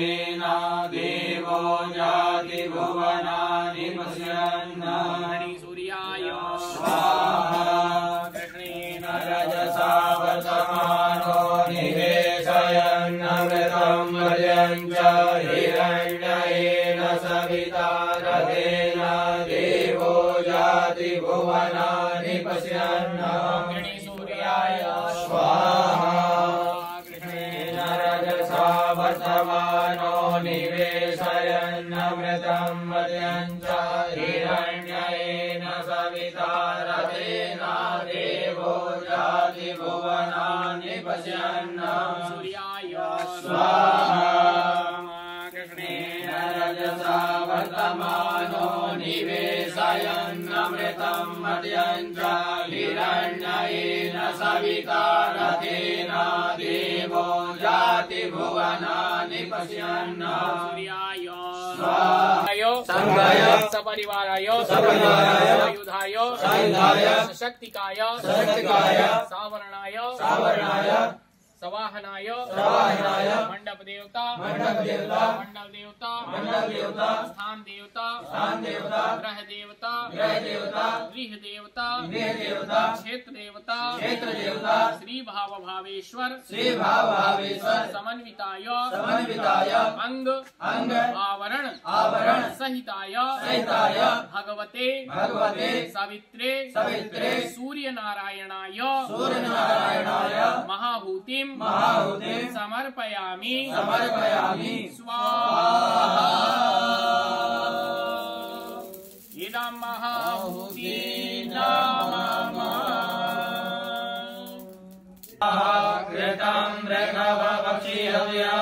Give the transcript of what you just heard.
रथेन देवो याति भुवनानि पश्यन् सूर्याय स्वाहा कृष्णेन रजसा वर्तमानो निवेशयन् अमृतं मर्यं च हिरण्येन सविता रथेन देवो याति भुवनानि पश्यन् सूर्याय स्वाहा कृष्णेन रजसा वर्तमानो निवेशयन् अमृतं मर्यं च हिरण्येन सविता रथेन देवो याति भुवनानि पश्यन् सूर्याय स्वाहा कृष्णेन रजसा वर्तमानो निवेशयन् अमृतं मर्यं च हिरण्येन सविता रथेन देवो याति भुवनानि पश्यन् सूर्याय स्वाहा संगाय सपरिवाराय सायुधाय सशक्तिकाय सावरणाय सवाहनाय मंडप देवता मंडल देवता स्थान देवता ग्रह देवता गृह देवता क्षेत्र देवता श्री भाव भावेश्वर समन्विताय अंग आवरण सहिताय भगवते सवित्रे सूर्य नारायणाय महाहूतिम समर्पयामि स्वाहा इदं महाहूति कृतं मृगवक्षि हव्या